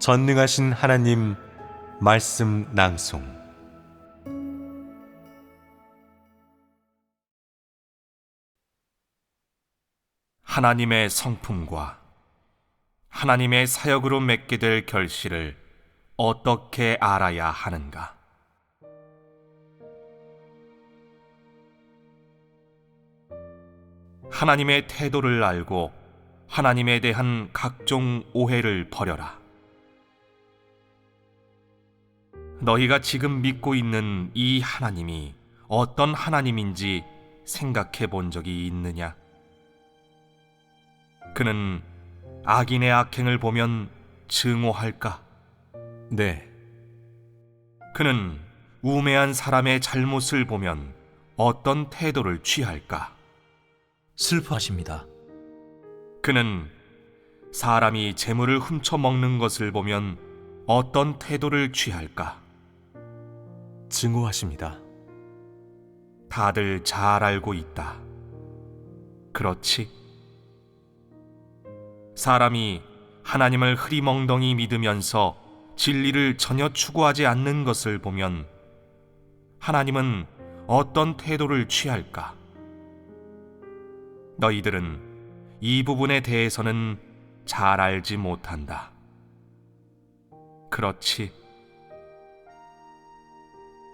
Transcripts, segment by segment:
전능하신 하나님 말씀 낭송. 하나님의 성품과 하나님의 사역으로 맺게 될 결실을 어떻게 알아야 하는가? 하나님의 태도를 알고 하나님에 대한 각종 오해를 버려라. 너희가 지금 믿고 있는 이 하나님이 어떤 하나님인지 생각해 본 적이 있느냐? 그는 악인의 악행을 보면 증오할까? 네, 그는 우매한 사람의 잘못을 보면 어떤 태도를 취할까? 슬퍼하십니다. 그는 사람이 재물을 훔쳐 먹는 것을 보면 어떤 태도를 취할까? 증오하십니다. 다들 잘 알고 있다. 그렇지? 사람이 하나님을 흐리멍덩이 믿으면서 진리를 전혀 추구하지 않는 것을 보면 하나님은 어떤 태도를 취할까? 너희들은 이 부분에 대해서는 잘 알지 못한다. 그렇지?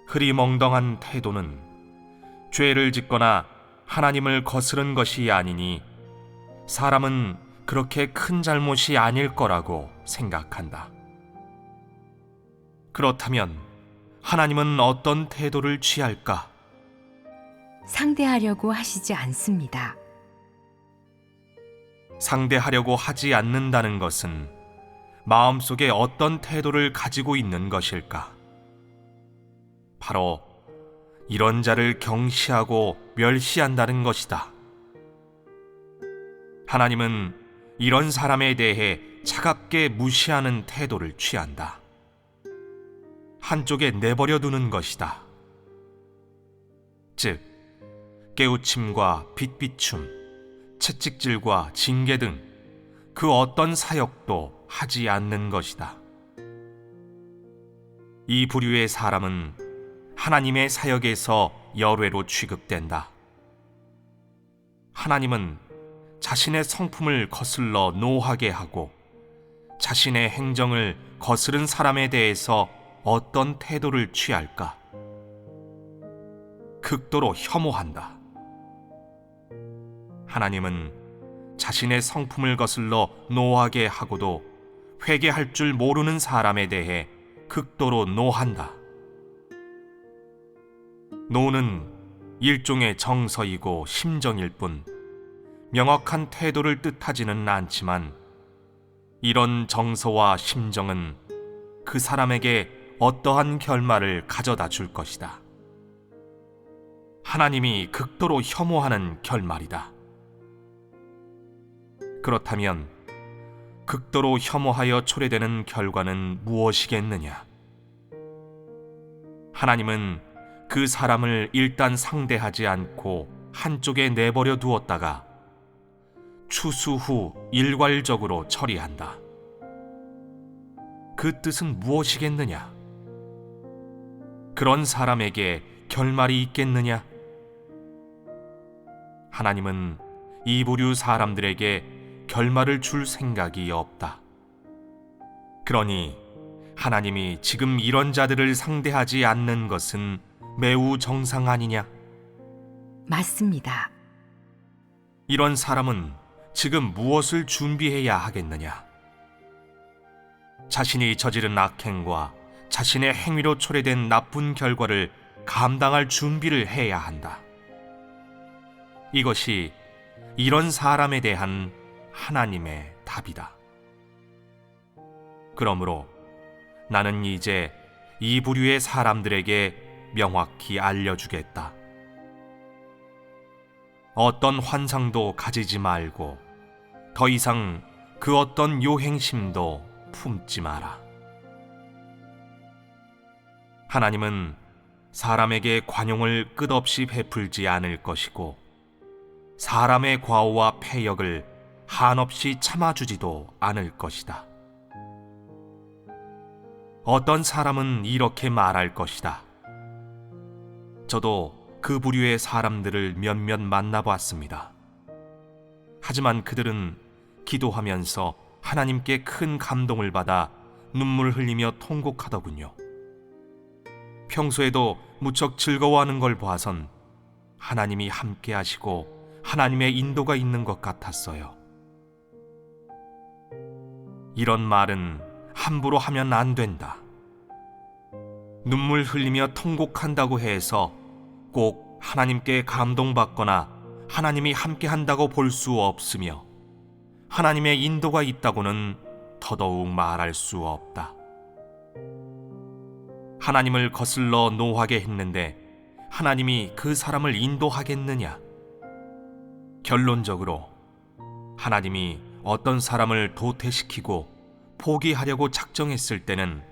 흐리멍덩한 태도는 죄를 짓거나 하나님을 거스른 것이 아니니 사람은 그렇게 큰 잘못이 아닐 거라고 생각한다. 그렇다면 하나님은 어떤 태도를 취할까? 상대하려고 하시지 않습니다. 상대하려고 하지 않는다는 것은 마음속에 어떤 태도를 가지고 있는 것일까? 바로 이런 자를 경시하고 멸시한다는 것이다. 하나님은 이런 사람에 대해 차갑게 무시하는 태도를 취한다. 한쪽에 내버려 두는 것이다. 즉, 깨우침과 빚비춤, 채찍질과 징계 등 그 어떤 사역도 하지 않는 것이다. 이 부류의 사람은 하나님의 사역에서 열외로 취급된다. 하나님은 자신의 성품을 거슬러 노하게 하고 자신의 행정을 거스른 사람에 대해서 어떤 태도를 취할까? 극도로 혐오한다. 하나님은 자신의 성품을 거슬러 노하게 하고도 회개할 줄 모르는 사람에 대해 극도로 노한다. 노는 일종의 정서이고 심정일 뿐 명확한 태도를 뜻하지는 않지만 이런 정서와 심정은 그 사람에게 어떠한 결말을 가져다 줄 것이다. 하나님이 극도로 혐오하는 결말이다. 그렇다면 극도로 혐오하여 초래되는 결과는 무엇이겠느냐? 하나님은 그 사람을 일단 상대하지 않고 한쪽에 내버려 두었다가 추수 후 일괄적으로 처리한다. 그 뜻은 무엇이겠느냐? 그런 사람에게 결말이 있겠느냐? 하나님은 이 부류 사람들에게 결말을 줄 생각이 없다. 그러니 하나님이 지금 이런 자들을 상대하지 않는 것은 매우 정상 아니냐? 맞습니다. 이런 사람은 지금 무엇을 준비해야 하겠느냐? 자신이 저지른 악행과 자신의 행위로 초래된 나쁜 결과를 감당할 준비를 해야 한다. 이것이 이런 사람에 대한 하나님의 답이다. 그러므로 나는 이제 이 부류의 사람들에게 명확히 알려주겠다. 어떤 환상도 가지지 말고 더 이상 그 어떤 요행심도 품지 마라. 하나님은 사람에게 관용을 끝없이 베풀지 않을 것이고 사람의 과오와 패역을 한없이 참아주지도 않을 것이다. 어떤 사람은 이렇게 말할 것이다. 저도 그 부류의 사람들을 몇몇 만나보았습니다. 하지만 그들은 기도하면서 하나님께 큰 감동을 받아 눈물 흘리며 통곡하더군요. 평소에도 무척 즐거워하는 걸 보아선 하나님이 함께 하시고 하나님의 인도가 있는 것 같았어요. 이런 말은 함부로 하면 안 된다. 눈물 흘리며 통곡한다고 해서 꼭 하나님께 감동받거나 하나님이 함께 한다고 볼 수 없으며 하나님의 인도가 있다고는 더더욱 말할 수 없다. 하나님을 거슬러 노하게 했는데 하나님이 그 사람을 인도하겠느냐? 결론적으로 하나님이 어떤 사람을 도태시키고 포기하려고 작정했을 때는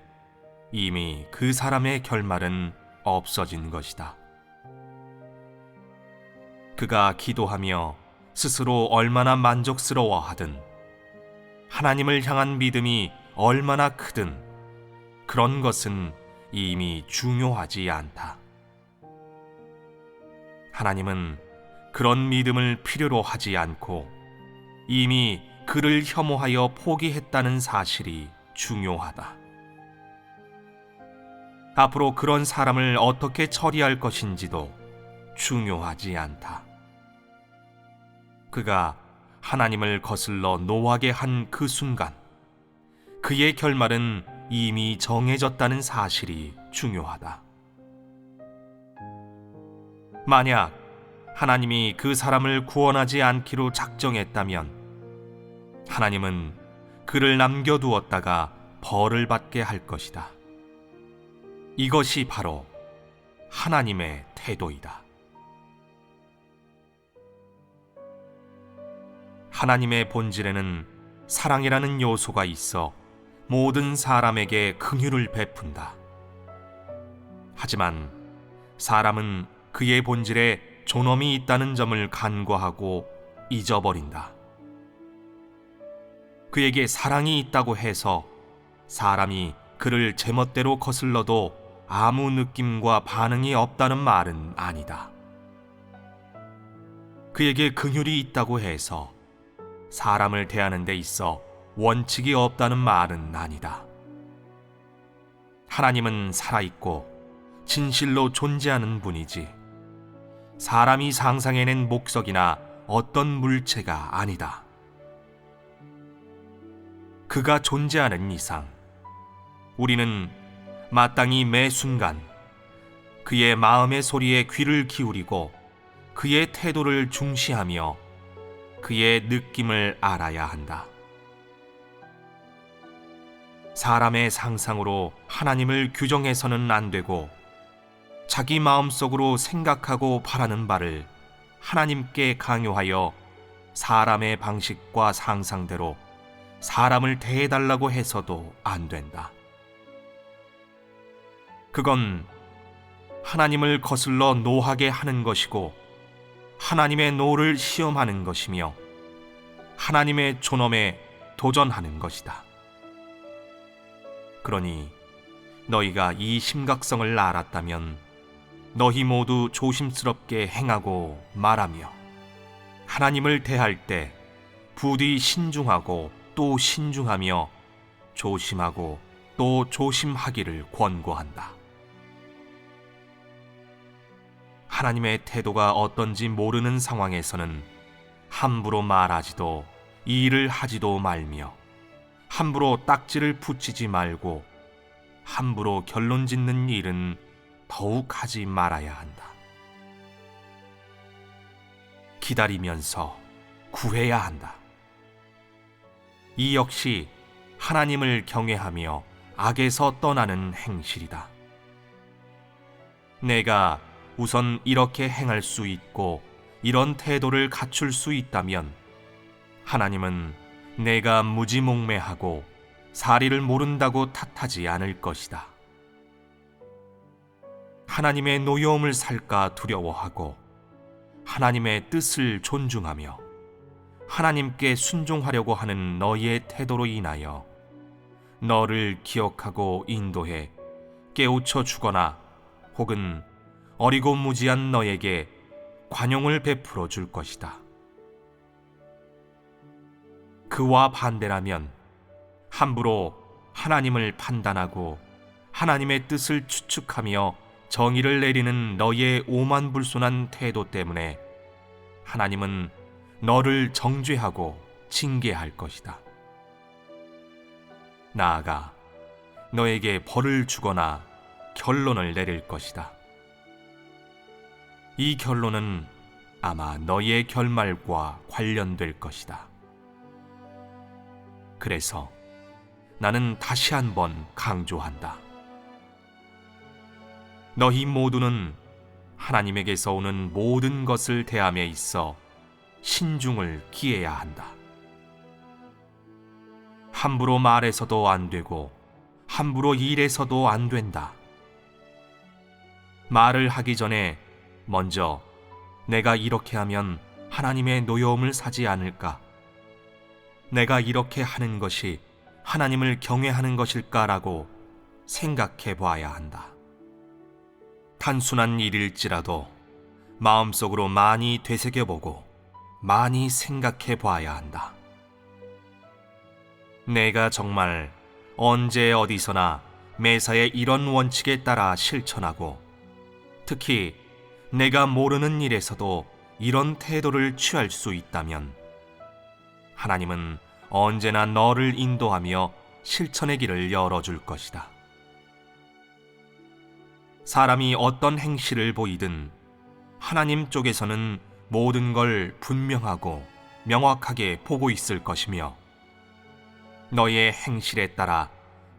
이미 그 사람의 결말은 없어진 것이다. 그가 기도하며 스스로 얼마나 만족스러워하든 하나님을 향한 믿음이 얼마나 크든 그런 것은 이미 중요하지 않다. 하나님은 그런 믿음을 필요로 하지 않고 이미 그를 혐오하여 포기했다는 사실이 중요하다. 앞으로 그런 사람을 어떻게 처리할 것인지도 중요하지 않다. 그가 하나님을 거슬러 노하게 한 그 순간, 그의 결말은 이미 정해졌다는 사실이 중요하다. 만약 하나님이 그 사람을 구원하지 않기로 작정했다면 하나님은 그를 남겨두었다가 벌을 받게 할 것이다. 이것이 바로 하나님의 태도이다. 하나님의 본질에는 사랑이라는 요소가 있어 모든 사람에게 긍휼을 베푼다. 하지만 사람은 그의 본질에 존엄이 있다는 점을 간과하고 잊어버린다. 그에게 사랑이 있다고 해서 사람이 그를 제멋대로 거슬러도 아무 느낌과 반응이 없다는 말은 아니다. 그에게 긍휼이 있다고 해서 사람을 대하는 데 있어 원칙이 없다는 말은 아니다. 하나님은 살아있고 진실로 존재하는 분이지 사람이 상상해낸 목석이나 어떤 물체가 아니다. 그가 존재하는 이상 우리는 마땅히 매 순간 그의 마음의 소리에 귀를 기울이고 그의 태도를 중시하며 그의 느낌을 알아야 한다. 사람의 상상으로 하나님을 규정해서는 안 되고 자기 마음속으로 생각하고 바라는 바를 하나님께 강요하여 사람의 방식과 상상대로 사람을 대해달라고 해서도 안 된다. 그건 하나님을 거슬러 노하게 하는 것이고 하나님의 노를 시험하는 것이며 하나님의 존엄에 도전하는 것이다. 그러니 너희가 이 심각성을 알았다면 너희 모두 조심스럽게 행하고 말하며 하나님을 대할 때 부디 신중하고 또 신중하며 조심하고 또 조심하기를 권고한다. 하나님의 태도가 어떤지 모르는 상황에서는 함부로 말하지도 일을 하지도 말며 함부로 딱지를 붙이지 말고 함부로 결론 짓는 일은 더욱 하지 말아야 한다. 기다리면서 구해야 한다. 이 역시 하나님을 경외하며 악에서 떠나는 행실이다. 내가 우선 이렇게 행할 수 있고 이런 태도를 갖출 수 있다면 하나님은 내가 무지몽매하고 사리를 모른다고 탓하지 않을 것이다. 하나님의 노여움을 살까 두려워하고 하나님의 뜻을 존중하며 하나님께 순종하려고 하는 너희의 태도로 인하여 너를 기억하고 인도해 깨우쳐 주거나 혹은 어리고 무지한 너에게 관용을 베풀어 줄 것이다. 그와 반대라면 함부로 하나님을 판단하고 하나님의 뜻을 추측하며 정의를 내리는 너의 오만불손한 태도 때문에 하나님은 너를 정죄하고 징계할 것이다. 나아가 너에게 벌을 주거나 결론을 내릴 것이다. 이 결론은 아마 너의 결말과 관련될 것이다. 그래서 나는 다시 한번 강조한다. 너희 모두는 하나님에게서 오는 모든 것을 대함에 있어 신중을 기해야 한다. 함부로 말해서도 안 되고 함부로 일해서도 안 된다. 말을 하기 전에 먼저 내가 이렇게 하면 하나님의 노여움을 사지 않을까? 내가 이렇게 하는 것이 하나님을 경외하는 것일까라고 생각해 봐야 한다. 단순한 일일지라도 마음속으로 많이 되새겨보고 많이 생각해 봐야 한다. 내가 정말 언제 어디서나 매사에 이런 원칙에 따라 실천하고 특히 내가 모르는 일에서도 이런 태도를 취할 수 있다면 하나님은 언제나 너를 인도하며 실천의 길을 열어줄 것이다. 사람이 어떤 행실을 보이든 하나님 쪽에서는 모든 걸 분명하고 명확하게 보고 있을 것이며 너의 행실에 따라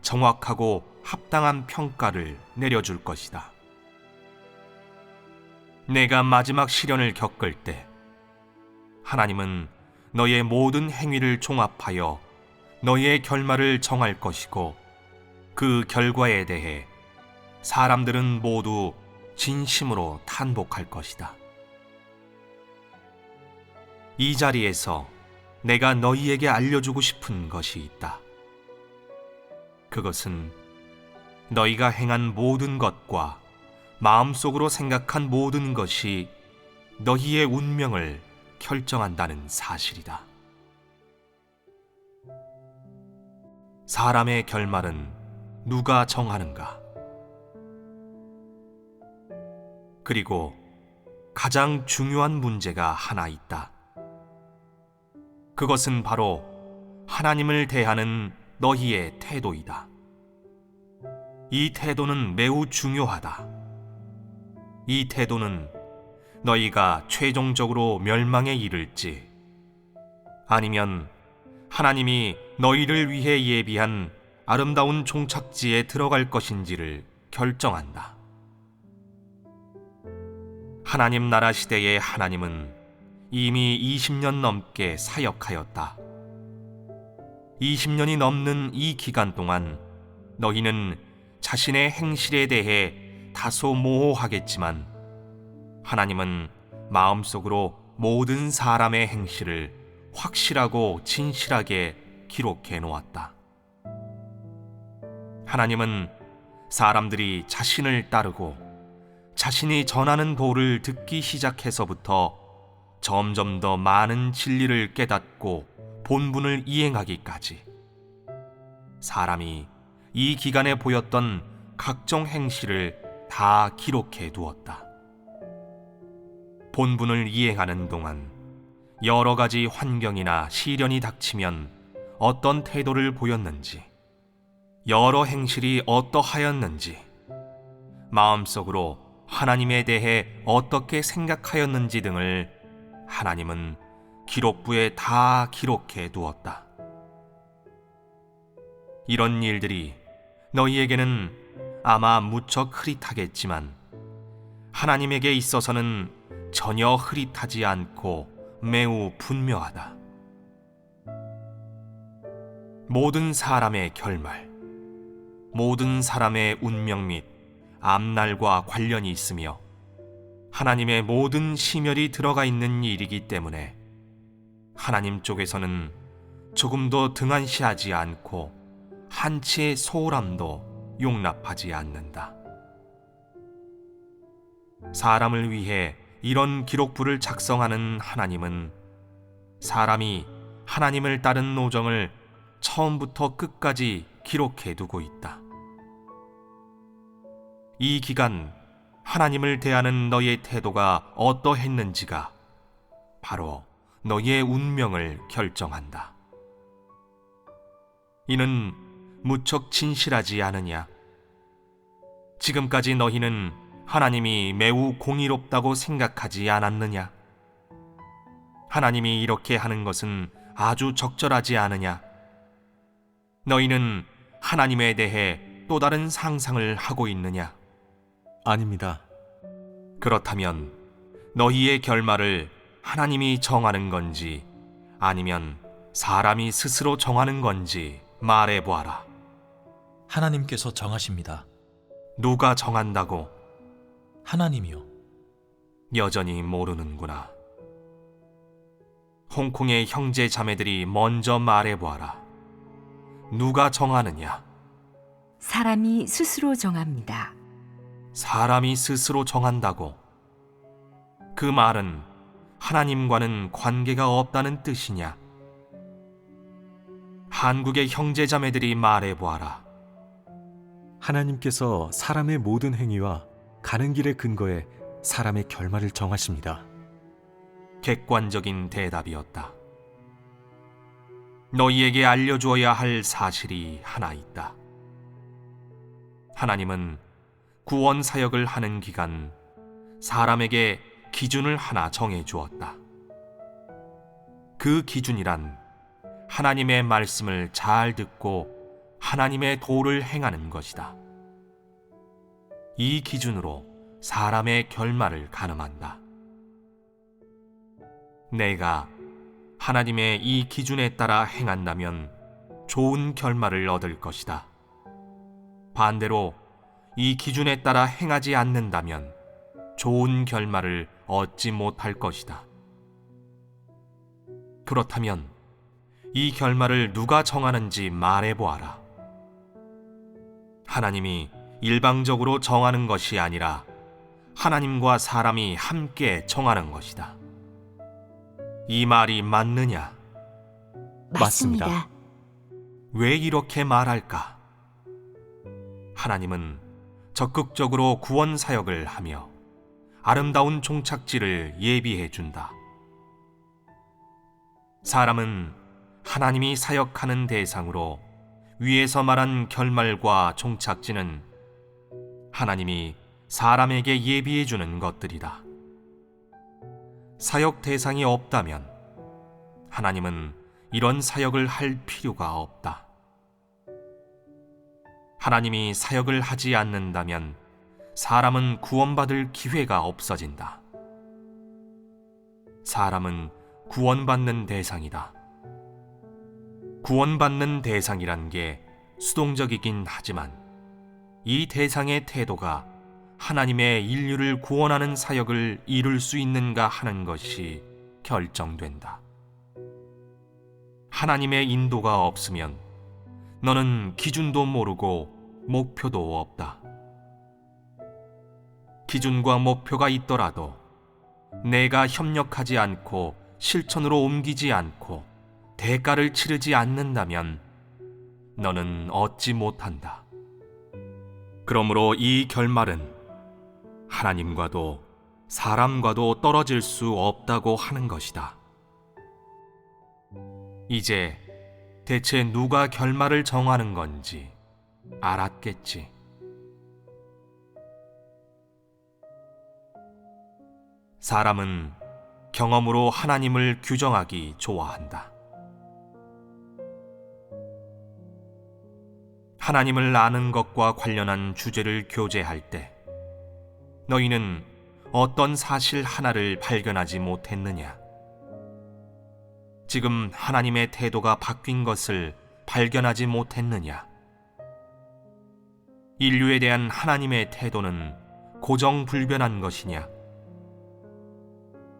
정확하고 합당한 평가를 내려줄 것이다. 내가 마지막 시련을 겪을 때 하나님은 너의 모든 행위를 종합하여 너의 결말을 정할 것이고 그 결과에 대해 사람들은 모두 진심으로 탄복할 것이다. 이 자리에서 내가 너희에게 알려주고 싶은 것이 있다. 그것은 너희가 행한 모든 것과 마음속으로 생각한 모든 것이 너희의 운명을 결정한다는 사실이다. 사람의 결말은 누가 정하는가? 그리고 가장 중요한 문제가 하나 있다. 그것은 바로 하나님을 대하는 너희의 태도이다. 이 태도는 매우 중요하다. 이 태도는 너희가 최종적으로 멸망에 이를지 아니면 하나님이 너희를 위해 예비한 아름다운 종착지에 들어갈 것인지를 결정한다. 하나님 나라 시대의 하나님은 이미 20년 넘게 사역하였다. 20년이 넘는 이 기간 동안 너희는 자신의 행실에 대해 다소 모호하겠지만 하나님은 마음속으로 모든 사람의 행실을 확실하고 진실하게 기록해 놓았다. 하나님은 사람들이 자신을 따르고 자신이 전하는 도를 듣기 시작해서부터 점점 더 많은 진리를 깨닫고 본분을 이행하기까지 사람이 이 기간에 보였던 각종 행실을 다 기록해 두었다. 본분을 이행하는 동안 여러 가지 환경이나 시련이 닥치면 어떤 태도를 보였는지, 여러 행실이 어떠하였는지, 마음속으로 하나님에 대해 어떻게 생각하였는지 등을 하나님은 기록부에 다 기록해 두었다. 이런 일들이 너희에게는 아마 무척 흐릿하겠지만 하나님에게 있어서는 전혀 흐릿하지 않고 매우 분명하다. 모든 사람의 결말, 모든 사람의 운명 및 앞날과 관련이 있으며 하나님의 모든 심혈이 들어가 있는 일이기 때문에 하나님 쪽에서는 조금도 등한시하지 않고 한치의 소홀함도 용납하지 않는다. 사람을 위해 이런 기록부를 작성하는 하나님은 사람이 하나님을 따른 노정을 처음부터 끝까지 기록해 두고 있다. 이 기간 하나님을 대하는 너의 태도가 어떠했는지가 바로 너의 운명을 결정한다. 이는 무척 진실하지 않으냐? 지금까지 너희는 하나님이 매우 공의롭다고 생각하지 않았느냐? 하나님이 이렇게 하는 것은 아주 적절하지 않으냐? 너희는 하나님에 대해 또 다른 상상을 하고 있느냐? 아닙니다. 그렇다면 너희의 결말을 하나님이 정하는 건지 아니면 사람이 스스로 정하는 건지 말해보아라. 하나님께서 정하십니다. 누가 정한다고? 하나님이요. 여전히 모르는구나. 홍콩의 형제 자매들이 먼저 말해보아라. 누가 정하느냐? 사람이 스스로 정합니다. 사람이 스스로 정한다고. 그 말은 하나님과는 관계가 없다는 뜻이냐? 한국의 형제 자매들이 말해보아라. 하나님께서 사람의 모든 행위와 가는 길의 근거에 사람의 결말을 정하십니다. 객관적인 대답이었다. 너희에게 알려주어야 할 사실이 하나 있다. 하나님은 구원 사역을 하는 기간 사람에게 기준을 하나 정해 주었다. 그 기준이란 하나님의 말씀을 잘 듣고 하나님의 도를 행하는 것이다. 이 기준으로 사람의 결말을 가늠한다. 내가 하나님의 이 기준에 따라 행한다면 좋은 결말을 얻을 것이다. 반대로 이 기준에 따라 행하지 않는다면 좋은 결말을 얻지 못할 것이다. 그렇다면 이 결말을 누가 정하는지 말해보아라. 하나님이 일방적으로 정하는 것이 아니라 하나님과 사람이 함께 정하는 것이다. 이 말이 맞느냐? 맞습니다. 왜 이렇게 말할까? 하나님은 적극적으로 구원 사역을 하며 아름다운 종착지를 예비해 준다. 사람은 하나님이 사역하는 대상으로 위에서 말한 결말과 종착지는 하나님이 사람에게 예비해 주는 것들이다. 사역 대상이 없다면 하나님은 이런 사역을 할 필요가 없다. 하나님이 사역을 하지 않는다면 사람은 구원받을 기회가 없어진다. 사람은 구원받는 대상이다. 구원받는 대상이란 게 수동적이긴 하지만 이 대상의 태도가 하나님의 인류를 구원하는 사역을 이룰 수 있는가 하는 것이 결정된다. 하나님의 인도가 없으면 너는 기준도 모르고 목표도 없다. 기준과 목표가 있더라도 내가 협력하지 않고 실천으로 옮기지 않고 대가를 치르지 않는다면 너는 얻지 못한다. 그러므로 이 결말은 하나님과도 사람과도 떨어질 수 없다고 하는 것이다. 이제 대체 누가 결말을 정하는 건지 알았겠지. 사람은 경험으로 하나님을 규정하기 좋아한다. 하나님을 아는 것과 관련한 주제를 교제할 때 너희는 어떤 사실 하나를 발견하지 못했느냐? 지금 하나님의 태도가 바뀐 것을 발견하지 못했느냐? 인류에 대한 하나님의 태도는 고정불변한 것이냐?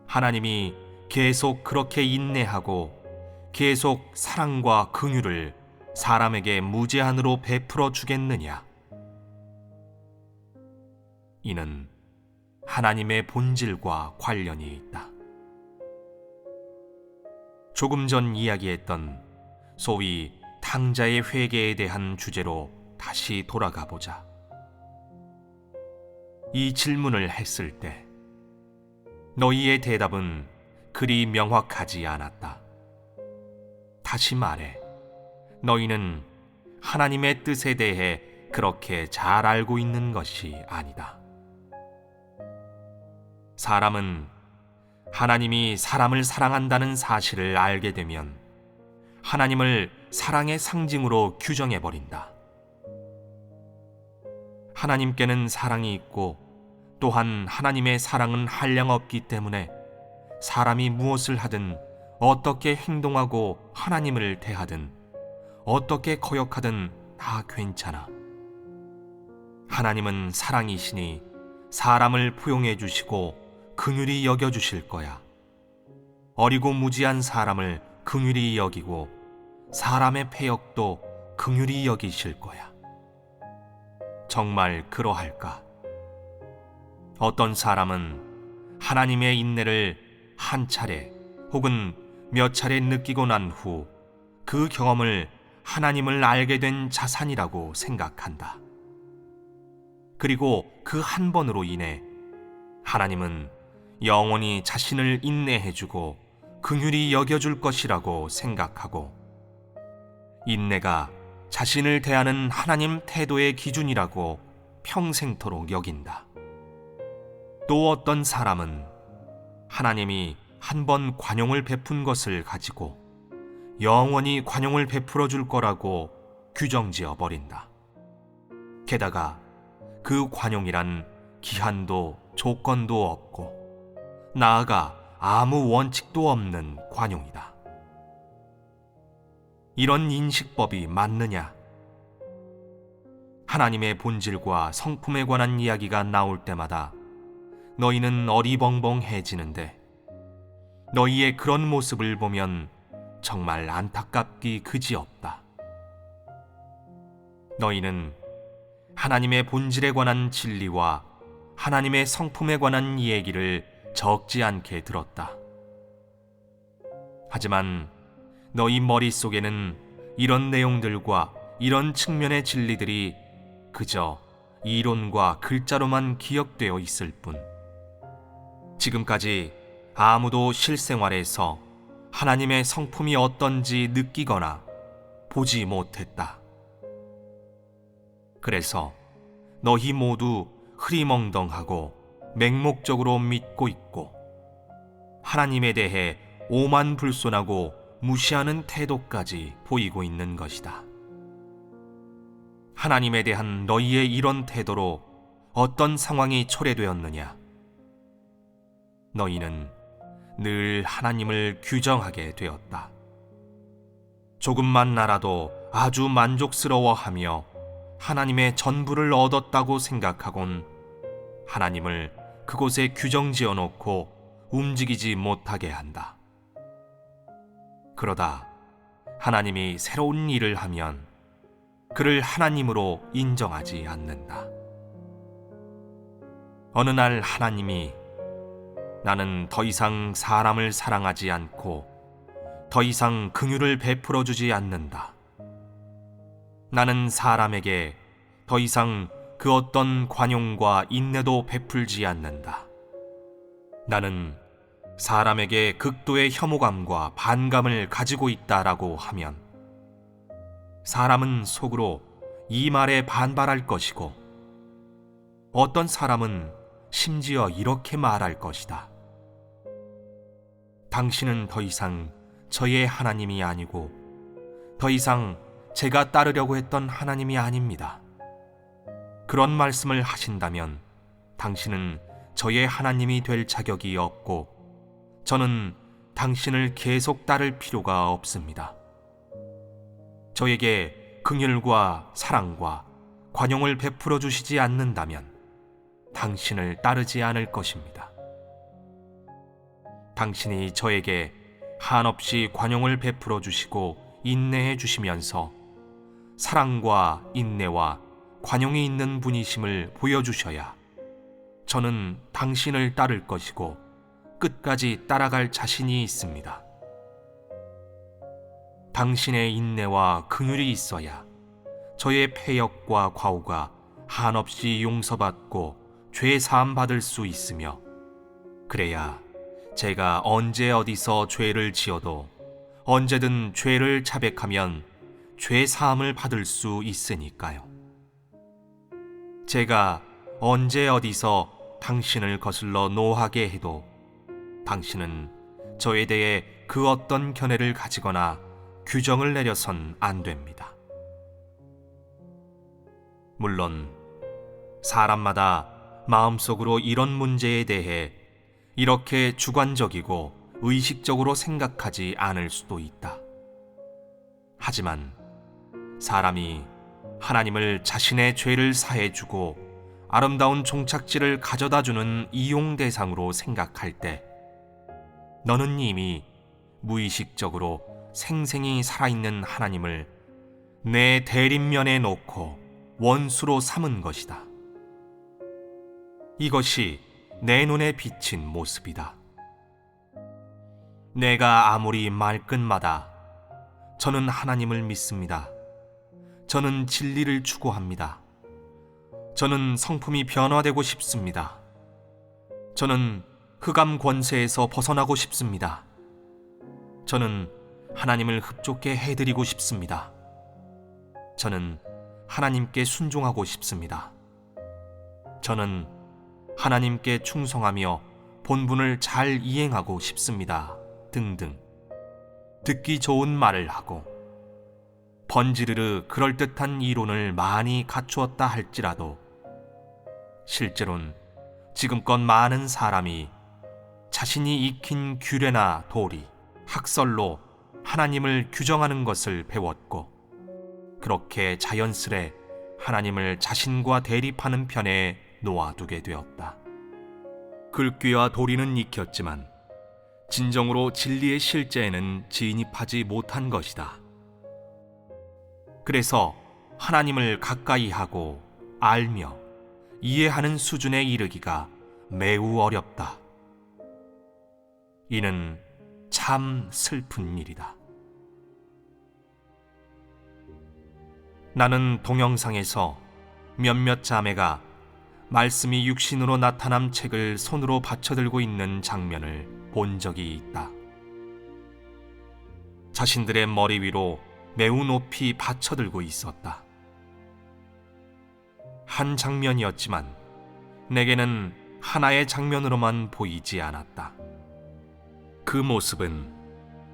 하나님이 계속 그렇게 인내하고 계속 사랑과 긍휼을 사람에게 무제한으로 베풀어 주겠느냐? 이는 하나님의 본질과 관련이 있다. 조금 전 이야기했던 소위 탕자의 회개에 대한 주제로 다시 돌아가 보자. 이 질문을 했을 때 너희의 대답은 그리 명확하지 않았다. 다시 말해, 너희는 하나님의 뜻에 대해 그렇게 잘 알고 있는 것이 아니다. 사람은 하나님이 사람을 사랑한다는 사실을 알게 되면 하나님을 사랑의 상징으로 규정해버린다. 하나님께는 사랑이 있고 또한 하나님의 사랑은 한량없기 때문에 사람이 무엇을 하든 어떻게 행동하고 하나님을 대하든 어떻게 거역하든 다 괜찮아. 하나님은 사랑이시니 사람을 포용해 주시고 긍휼히 여겨 주실 거야. 어리고 무지한 사람을 긍휼히 여기고 사람의 패역도 긍휼히 여기실 거야. 정말 그러할까? 어떤 사람은 하나님의 인내를 한 차례 혹은 몇 차례 느끼고 난 후 그 경험을 하나님을 알게 된 자산이라고 생각한다. 그리고 그 한 번으로 인해 하나님은 영원히 자신을 인내해주고 긍휼히 여겨줄 것이라고 생각하고 인내가 자신을 대하는 하나님 태도의 기준이라고 평생토록 여긴다. 또 어떤 사람은 하나님이 한 번 관용을 베푼 것을 가지고 영원히 관용을 베풀어 줄 거라고 규정지어 버린다. 게다가 그 관용이란 기한도 조건도 없고 나아가 아무 원칙도 없는 관용이다. 이런 인식법이 맞느냐? 하나님의 본질과 성품에 관한 이야기가 나올 때마다 너희는 어리벙벙해지는데 너희의 그런 모습을 보면 정말 안타깝기 그지없다. 너희는 하나님의 본질에 관한 진리와 하나님의 성품에 관한 얘기를 적지 않게 들었다. 하지만 너희 머릿속에는 이런 내용들과 이런 측면의 진리들이 그저 이론과 글자로만 기억되어 있을 뿐 지금까지 아무도 실생활에서 하나님의 성품이 어떤지 느끼거나 보지 못했다. 그래서 너희 모두 흐리멍덩하고 맹목적으로 믿고 있고 하나님에 대해 오만불손하고 무시하는 태도까지 보이고 있는 것이다. 하나님에 대한 너희의 이런 태도로 어떤 상황이 초래되었느냐? 너희는 늘 하나님을 규정하게 되었다. 조금만 나라도 아주 만족스러워하며 하나님의 전부를 얻었다고 생각하곤 하나님을 그곳에 규정지어 놓고 움직이지 못하게 한다. 그러다 하나님이 새로운 일을 하면 그를 하나님으로 인정하지 않는다. 어느 날 하나님이 나는 더 이상 사람을 사랑하지 않고 더 이상 긍휼을 베풀어 주지 않는다. 나는 사람에게 더 이상 그 어떤 관용과 인내도 베풀지 않는다. 나는 사람에게 극도의 혐오감과 반감을 가지고 있다라고 하면 사람은 속으로 이 말에 반발할 것이고 어떤 사람은 심지어 이렇게 말할 것이다. 당신은 더 이상 저의 하나님이 아니고 더 이상 제가 따르려고 했던 하나님이 아닙니다. 그런 말씀을 하신다면 당신은 저의 하나님이 될 자격이 없고 저는 당신을 계속 따를 필요가 없습니다. 저에게 긍휼과 사랑과 관용을 베풀어 주시지 않는다면 당신을 따르지 않을 것입니다. 당신이 저에게 한없이 관용을 베풀어 주시고 인내해 주시면서 사랑과 인내와 관용이 있는 분이심을 보여주셔야 저는 당신을 따를 것이고 끝까지 따라갈 자신이 있습니다. 당신의 인내와 긍휼이 있어야 저의 패역과 과오가 한없이 용서받고 죄 사함 받을 수 있으며, 그래야 제가 언제 어디서 죄를 지어도 언제든 죄를 자백하면 죄 사함을 받을 수 있으니까요. 제가 언제 어디서 당신을 거슬러 노하게 해도 당신은 저에 대해 그 어떤 견해를 가지거나 규정을 내려선 안 됩니다. 물론 사람마다 마음속으로 이런 문제에 대해 이렇게 주관적이고 의식적으로 생각하지 않을 수도 있다. 하지만 사람이 하나님을 자신의 죄를 사해주고 아름다운 종착지를 가져다주는 이용 대상으로 생각할 때 너는 이미 무의식적으로 생생히 살아있는 하나님을 내 대립면에 놓고 원수로 삼은 것이다. 이것이 내 눈에 비친 모습이다. 내가 아무리 말끝마다 저는 하나님을 믿습니다. 저는 진리를 추구합니다. 저는 성품이 변화되고 싶습니다. 저는 흑암 권세에서 벗어나고 싶습니다. 저는 하나님을 흡족해 해드리고 싶습니다. 저는 하나님께 순종하고 싶습니다. 저는 하나님께 충성하며 본분을 잘 이행하고 싶습니다. 등등 듣기 좋은 말을 하고 번지르르 그럴듯한 이론을 많이 갖추었다 할지라도 실제로는 지금껏 많은 사람이 자신이 익힌 규례나 도리, 학설로 하나님을 규정하는 것을 배웠고 그렇게 자연스레 하나님을 자신과 대립하는 편에 놓아두게 되었다. 글귀와 도리는 익혔지만 진정으로 진리의 실제에는 진입하지 못한 것이다. 그래서 하나님을 가까이 하고 알며 이해하는 수준에 이르기가 매우 어렵다. 이는 참 슬픈 일이다. 나는 동영상에서 몇몇 자매가 말씀이 육신으로 나타남 책을 손으로 받쳐들고 있는 장면을 본 적이 있다. 자신들의 머리 위로 매우 높이 받쳐들고 있었다. 한 장면이었지만 내게는 하나의 장면으로만 보이지 않았다. 그 모습은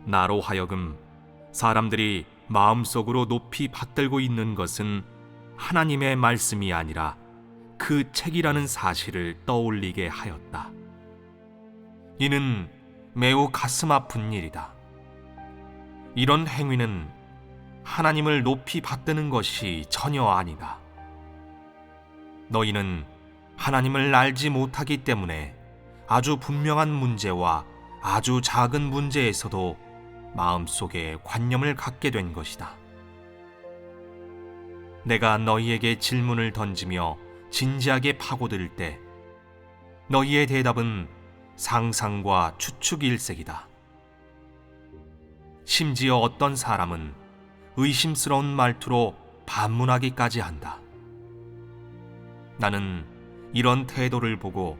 나로 하여금 사람들이 마음속으로 높이 받들고 있는 것은 하나님의 말씀이 아니라 그 책이라는 사실을 떠올리게 하였다. 이는 매우 가슴 아픈 일이다. 이런 행위는 하나님을 높이 받드는 것이 전혀 아니다. 너희는 하나님을 알지 못하기 때문에 아주 분명한 문제와 아주 작은 문제에서도 마음속에 관념을 갖게 된 것이다. 내가 너희에게 질문을 던지며 진지하게 파고들 때 너희의 대답은 상상과 추측일색이다. 심지어 어떤 사람은 의심스러운 말투로 반문하기까지 한다. 나는 이런 태도를 보고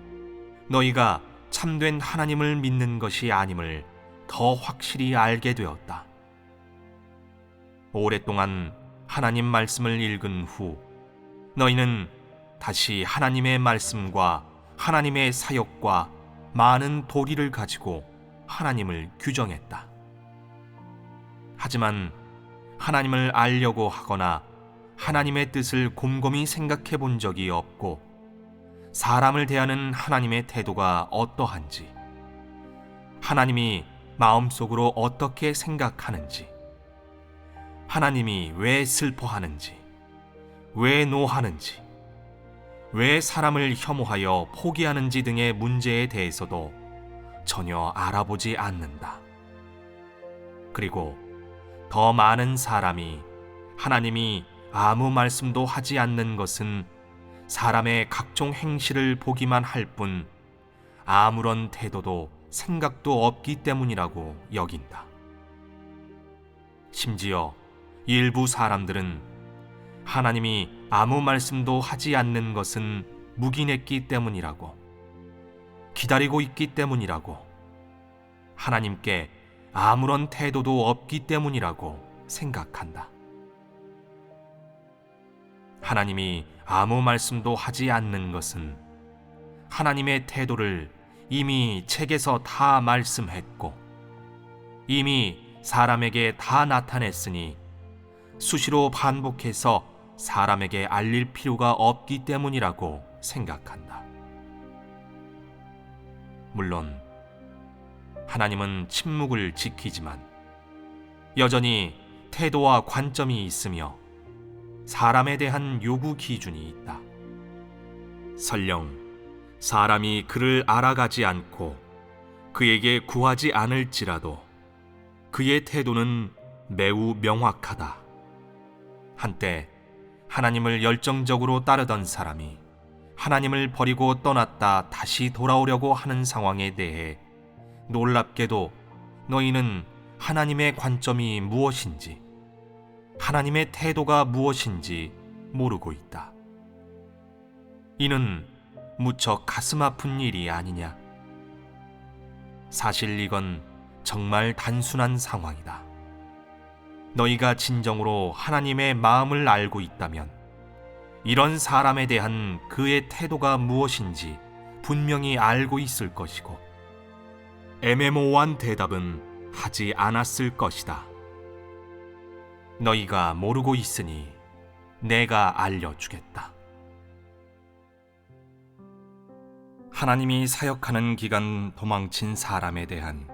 너희가 참된 하나님을 믿는 것이 아님을 더 확실히 알게 되었다. 오랫동안 하나님 말씀을 읽은 후 너희는 다시 하나님의 말씀과 하나님의 사역과 많은 도리를 가지고 하나님을 규정했다. 하지만 하나님을 알려고 하거나 하나님의 뜻을 곰곰이 생각해 본 적이 없고 사람을 대하는 하나님의 태도가 어떠한지, 하나님이 마음속으로 어떻게 생각하는지, 하나님이 왜 슬퍼하는지, 왜 노하는지, 왜 사람을 혐오하여 포기하는지 등의 문제에 대해서도 전혀 알아보지 않는다. 그리고 더 많은 사람이 하나님이 아무 말씀도 하지 않는 것은 사람의 각종 행실을 보기만 할 뿐 아무런 태도도 생각도 없기 때문이라고 여긴다. 심지어 일부 사람들은 하나님이 아무 말씀도 하지 않는 것은 묵인했기 때문이라고, 기다리고 있기 때문이라고, 하나님께 아무런 태도도 없기 때문이라고 생각한다. 하나님이 아무 말씀도 하지 않는 것은 하나님의 태도를 이미 책에서 다 말씀했고 이미 사람에게 다 나타냈으니 수시로 반복해서 사람에게 알릴 필요가 없기 때문이라고 생각한다. 물론 하나님은 침묵을 지키지만 여전히 태도와 관점이 있으며 사람에 대한 요구 기준이 있다. 설령 사람이 그를 알아가지 않고 그에게 구하지 않을지라도 그의 태도는 매우 명확하다. 한때 하나님을 열정적으로 따르던 사람이 하나님을 버리고 떠났다 다시 돌아오려고 하는 상황에 대해 놀랍게도 너희는 하나님의 관점이 무엇인지, 하나님의 태도가 무엇인지 모르고 있다. 이는 무척 가슴 아픈 일이 아니냐? 사실 이건 정말 단순한 상황이다. 너희가 진정으로 하나님의 마음을 알고 있다면 이런 사람에 대한 그의 태도가 무엇인지 분명히 알고 있을 것이고 애매모호한 대답은 하지 않았을 것이다. 너희가 모르고 있으니 내가 알려주겠다. 하나님이 사역하는 기간 도망친 사람에 대한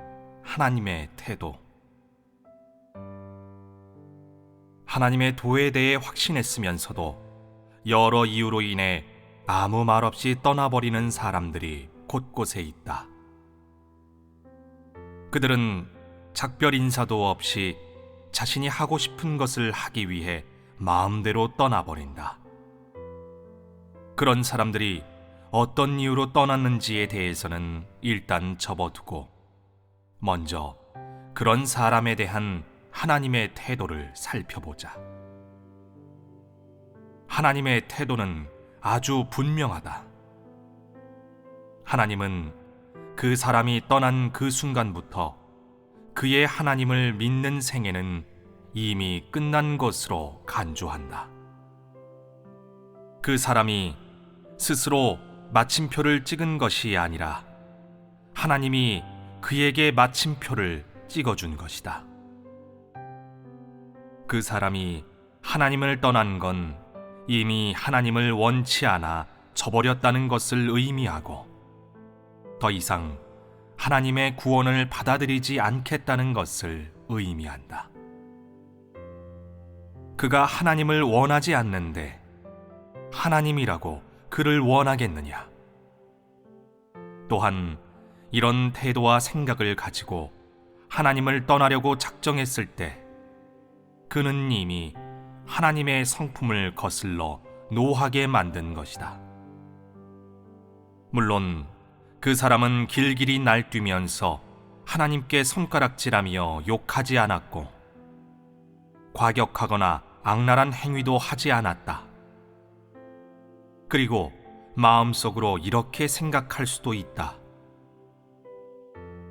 하나님의 태도. 하나님의 도에 대해 확신했으면서도 여러 이유로 인해 아무 말 없이 떠나버리는 사람들이 곳곳에 있다. 그들은 작별 인사도 없이 자신이 하고 싶은 것을 하기 위해 마음대로 떠나버린다. 그런 사람들이 어떤 이유로 떠났는지에 대해서는 일단 접어두고 먼저 그런 사람에 대한 하나님의 태도를 살펴보자. 하나님의 태도는 아주 분명하다. 하나님은 그 사람이 떠난 그 순간부터 그의 하나님을 믿는 생애는 이미 끝난 것으로 간주한다. 그 사람이 스스로 마침표를 찍은 것이 아니라 하나님이 그에게 마침표를 찍어준 것이다. 그 사람이 하나님을 떠난 건 이미 하나님을 원치 않아 저버렸다는 것을 의미하고 더 이상 하나님의 구원을 받아들이지 않겠다는 것을 의미한다. 그가 하나님을 원하지 않는데 하나님이라고 그를 원하겠느냐? 또한 이런 태도와 생각을 가지고 하나님을 떠나려고 작정했을 때 그는 이미 하나님의 성품을 거슬러 노하게 만든 것이다. 물론 그 사람은 길길이 날뛰면서 하나님께 손가락질하며 욕하지 않았고 과격하거나 악랄한 행위도 하지 않았다. 그리고 마음속으로 이렇게 생각할 수도 있다.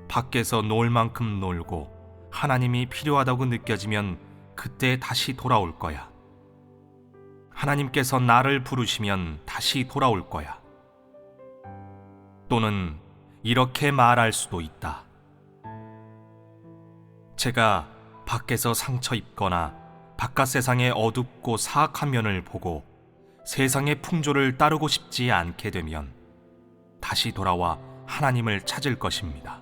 밖에서 놀 만큼 놀고 하나님이 필요하다고 느껴지면 그때 다시 돌아올 거야. 하나님께서 나를 부르시면 다시 돌아올 거야. 또는 이렇게 말할 수도 있다. 제가 밖에서 상처 입거나 바깥 세상의 어둡고 사악한 면을 보고 세상의 풍조를 따르고 싶지 않게 되면 다시 돌아와 하나님을 찾을 것입니다.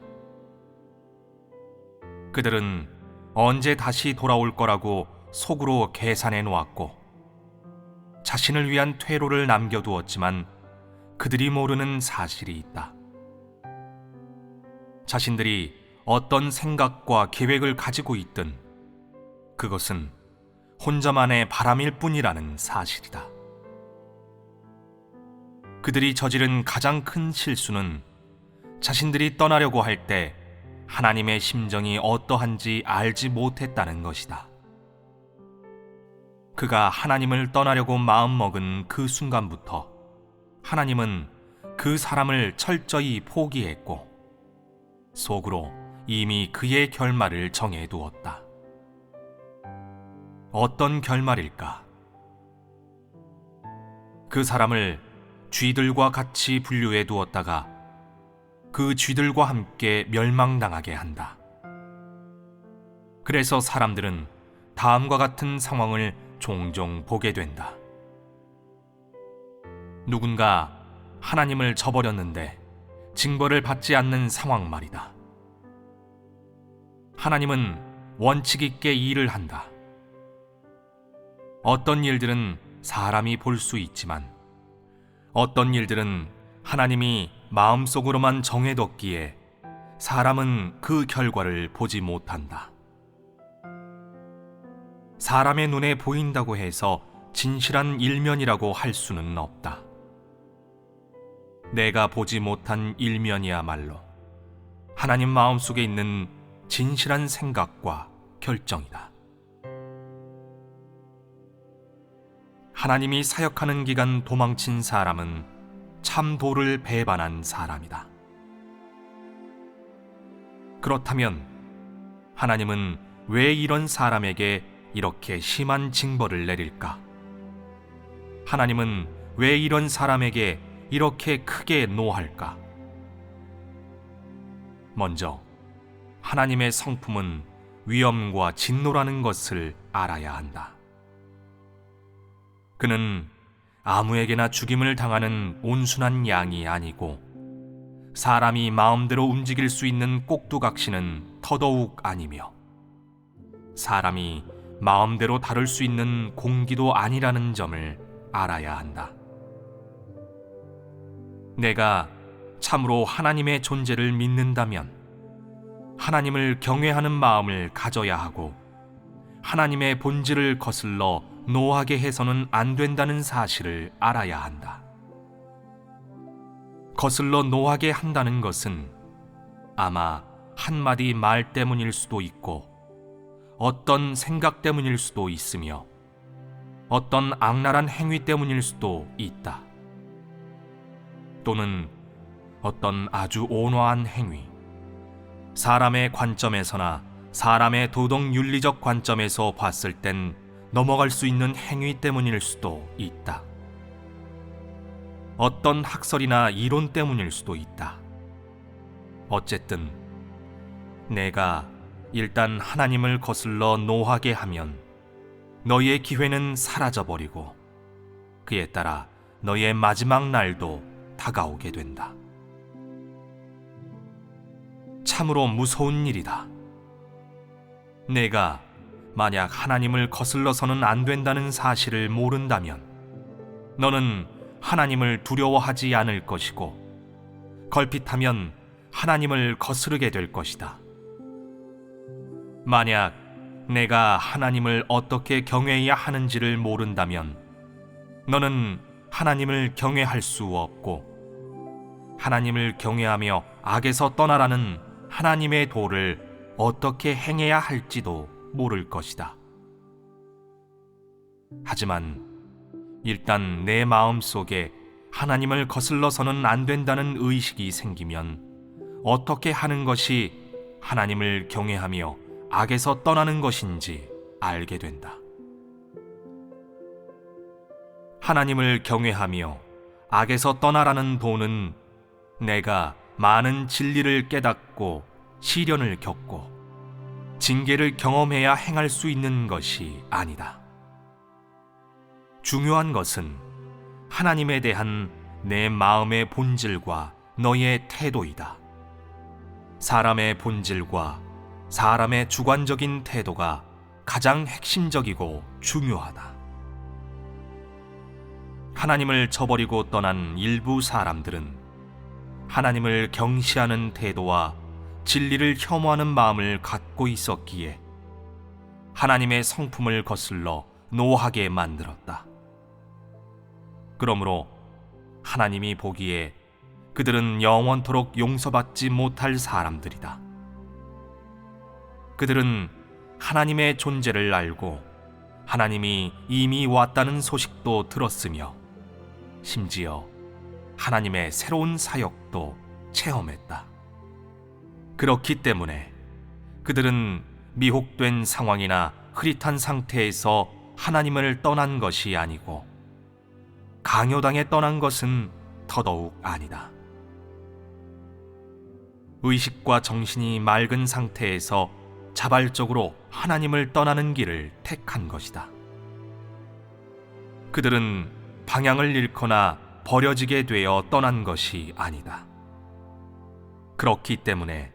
그들은 언제 다시 돌아올 거라고 속으로 계산해 놓았고 자신을 위한 퇴로를 남겨두었지만 그들이 모르는 사실이 있다. 자신들이 어떤 생각과 계획을 가지고 있든 그것은 혼자만의 바람일 뿐이라는 사실이다. 그들이 저지른 가장 큰 실수는 자신들이 떠나려고 할 때 하나님의 심정이 어떠한지 알지 못했다는 것이다. 그가 하나님을 떠나려고 마음먹은 그 순간부터 하나님은 그 사람을 철저히 포기했고 속으로 이미 그의 결말을 정해두었다. 어떤 결말일까? 그 사람을 쥐들과 같이 분류해 두었다가 그 쥐들과 함께 멸망당하게 한다. 그래서 사람들은 다음과 같은 상황을 종종 보게 된다. 누군가 하나님을 저버렸는데 징벌을 받지 않는 상황 말이다. 하나님은 원칙 있게 일을 한다. 어떤 일들은 사람이 볼 수 있지만 어떤 일들은 하나님이 마음속으로만 정해뒀기에 사람은 그 결과를 보지 못한다. 사람의 눈에 보인다고 해서 진실한 일면이라고 할 수는 없다. 내가 보지 못한 일면이야말로 하나님 마음속에 있는 진실한 생각과 결정이다. 하나님이 사역하는 기간 도망친 사람은 참 도를 배반한 사람이다. 그렇다면 하나님은 왜 이런 사람에게 이렇게 심한 징벌을 내릴까? 하나님은 왜 이런 사람에게 이렇게 크게 노할까? 먼저 하나님의 성품은 위엄과 진노라는 것을 알아야 한다. 그는 아무에게나 죽임을 당하는 온순한 양이 아니고 사람이 마음대로 움직일 수 있는 꼭두각시는 더더욱 아니며 사람이 마음대로 다룰 수 있는 공기도 아니라는 점을 알아야 한다. 내가 참으로 하나님의 존재를 믿는다면 하나님을 경외하는 마음을 가져야 하고 하나님의 본질을 거슬러 노하게 해서는 안 된다는 사실을 알아야 한다. 거슬러 노하게 한다는 것은 아마 한마디 말 때문일 수도 있고 어떤 생각 때문일 수도 있으며 어떤 악랄한 행위 때문일 수도 있다. 또는 어떤 아주 온화한 행위, 사람의 관점에서나 사람의 도덕 윤리적 관점에서 봤을 땐 넘어갈 수 있는 행위 때문일 수도 있다. 어떤 학설이나 이론 때문일 수도 있다. 어쨌든 내가 일단 하나님을 거슬러 노하게 하면 너희의 기회는 사라져버리고 그에 따라 너희의 마지막 날도 다가오게 된다. 참으로 무서운 일이다. 내가 만약 하나님을 거슬러서는 안 된다는 사실을 모른다면 너는 하나님을 두려워하지 않을 것이고 걸핏하면 하나님을 거스르게 될 것이다. 만약 내가 하나님을 어떻게 경외해야 하는지를 모른다면 너는 하나님을 경외할 수 없고 하나님을 경외하며 악에서 떠나라는 하나님의 도를 어떻게 행해야 할지도 모를 것이다. 하지만 일단 내 마음 속에 하나님을 거슬러서는 안 된다는 의식이 생기면 어떻게 하는 것이 하나님을 경외하며 악에서 떠나는 것인지 알게 된다. 하나님을 경외하며 악에서 떠나라는 도는 내가 많은 진리를 깨닫고 시련을 겪고 징계를 경험해야 행할 수 있는 것이 아니다. 중요한 것은 하나님에 대한 내 마음의 본질과 너의 태도이다. 사람의 본질과 사람의 주관적인 태도가 가장 핵심적이고 중요하다. 하나님을 저버리고 떠난 일부 사람들은 하나님을 경시하는 태도와 진리를 혐오하는 마음을 갖고 있었기에 하나님의 성품을 거슬러 노하게 만들었다. 그러므로 하나님이 보기에 그들은 영원토록 용서받지 못할 사람들이다. 그들은 하나님의 존재를 알고 하나님이 이미 왔다는 소식도 들었으며 심지어 하나님의 새로운 사역도 체험했다. 그렇기 때문에 그들은 미혹된 상황이나 흐릿한 상태에서 하나님을 떠난 것이 아니고 강요당해 떠난 것은 더더욱 아니다. 의식과 정신이 맑은 상태에서 자발적으로 하나님을 떠나는 길을 택한 것이다. 그들은 방향을 잃거나 버려지게 되어 떠난 것이 아니다. 그렇기 때문에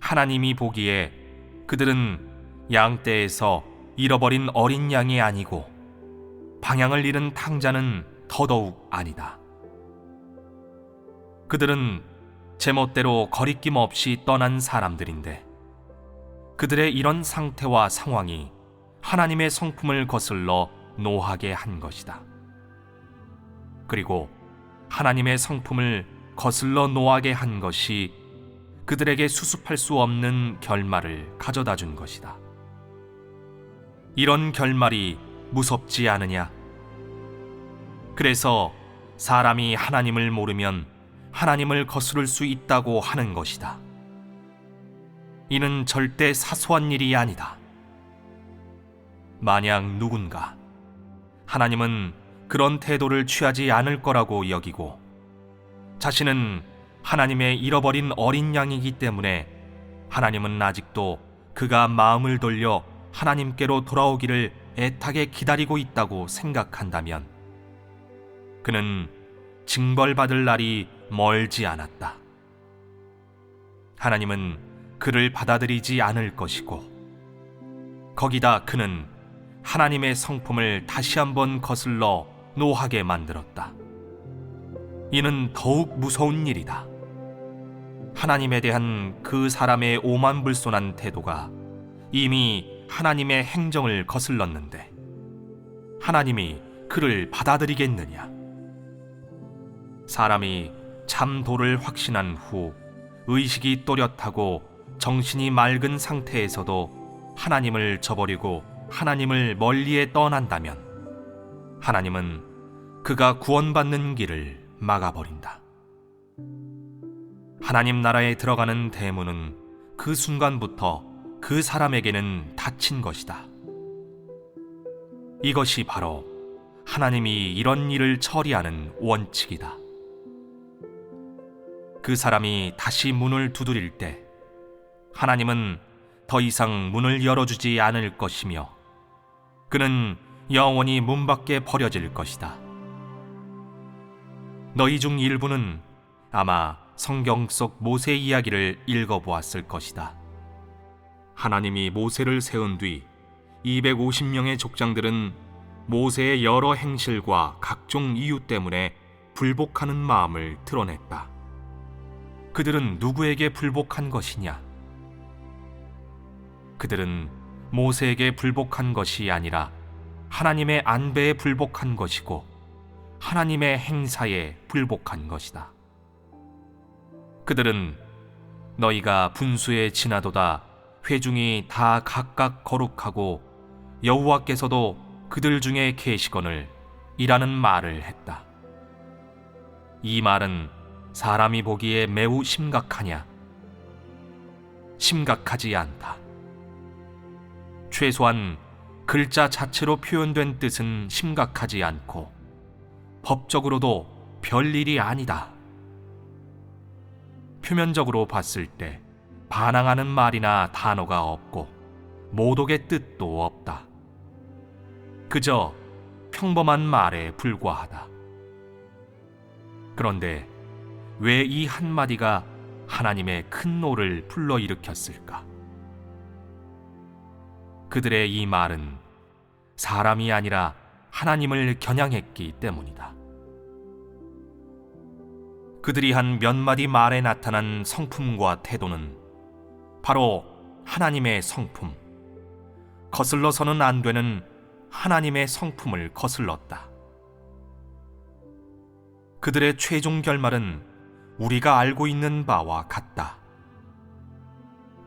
하나님이 보기에 그들은 양떼에서 잃어버린 어린 양이 아니고 방향을 잃은 탕자는 더더욱 아니다. 그들은 제멋대로 거리낌 없이 떠난 사람들인데 그들의 이런 상태와 상황이 하나님의 성품을 거슬러 노하게 한 것이다. 그리고 하나님의 성품을 거슬러 노하게 한 것이 그들에게 수습할 수 없는 결말을 가져다 준 것이다. 이런 결말이 무섭지 않으냐? 그래서 사람이 하나님을 모르면 하나님을 거스를 수 있다고 하는 것이다. 이는 절대 사소한 일이 아니다. 만약 누군가 하나님은 그런 태도를 취하지 않을 거라고 여기고 자신은 하나님의 잃어버린 어린 양이기 때문에 하나님은 아직도 그가 마음을 돌려 하나님께로 돌아오기를 애타게 기다리고 있다고 생각한다면 그는 징벌받을 날이 멀지 않았다. 하나님은 그를 받아들이지 않을 것이고 거기다 그는 하나님의 성품을 다시 한번 거슬러 노하게 만들었다. 이는 더욱 무서운 일이다. 하나님에 대한 그 사람의 오만불손한 태도가 이미 하나님의 행정을 거슬렀는데 하나님이 그를 받아들이겠느냐? 사람이 참 도를 확신한 후 의식이 또렷하고 정신이 맑은 상태에서도 하나님을 저버리고 하나님을 멀리에 떠난다면 하나님은 그가 구원받는 길을 막아버린다. 하나님 나라에 들어가는 대문은 그 순간부터 그 사람에게는 닫힌 것이다. 이것이 바로 하나님이 이런 일을 처리하는 원칙이다. 그 사람이 다시 문을 두드릴 때 하나님은 더 이상 문을 열어주지 않을 것이며 그는 영원히 문 밖에 버려질 것이다. 너희 중 일부는 아마 성경 속 모세 이야기를 읽어보았을 것이다. 하나님이 모세를 세운 뒤 250명의 족장들은 모세의 여러 행실과 각종 이유 때문에 불복하는 마음을 드러냈다. 그들은 누구에게 불복한 것이냐? 그들은 모세에게 불복한 것이 아니라 하나님의 안배에 불복한 것이고 하나님의 행사에 불복한 것이다. 그들은 너희가 분수에 지나도다 회중이 다 각각 거룩하고 여호와께서도 그들 중에 계시거늘 이라는 말을 했다. 이 말은 사람이 보기에 매우 심각하냐? 심각하지 않다. 최소한 글자 자체로 표현된 뜻은 심각하지 않고 법적으로도 별일이 아니다. 표면적으로 봤을 때 반항하는 말이나 단어가 없고 모독의 뜻도 없다. 그저 평범한 말에 불과하다. 그런데 왜 이 한마디가 하나님의 큰 노를 불러일으켰을까? 그들의 이 말은 사람이 아니라 하나님을 겨냥했기 때문이다. 그들이 한 몇 마디 말에 나타난 성품과 태도는 바로 하나님의 성품, 거슬러서는 안 되는 하나님의 성품을 거슬렀다. 그들의 최종 결말은 우리가 알고 있는 바와 같다.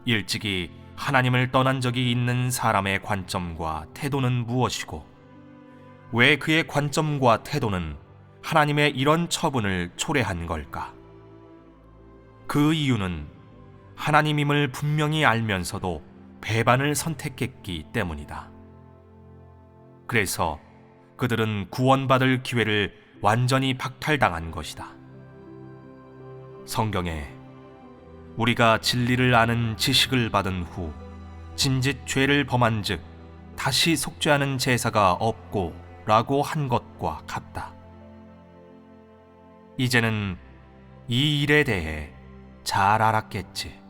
일찍이 하나님을 떠난 적이 있는 사람의 관점과 태도는 무엇이고, 왜 그의 관점과 태도는 하나님의 이런 처분을 초래한 걸까? 그 이유는 하나님임을 분명히 알면서도 배반을 선택했기 때문이다. 그래서 그들은 구원받을 기회를 완전히 박탈당한 것이다. 성경에 우리가 진리를 아는 지식을 받은 후 진짓 죄를 범한 즉 다시 속죄하는 제사가 없고 라고 한 것과 같다. 이제는 이 일에 대해 잘 알았겠지.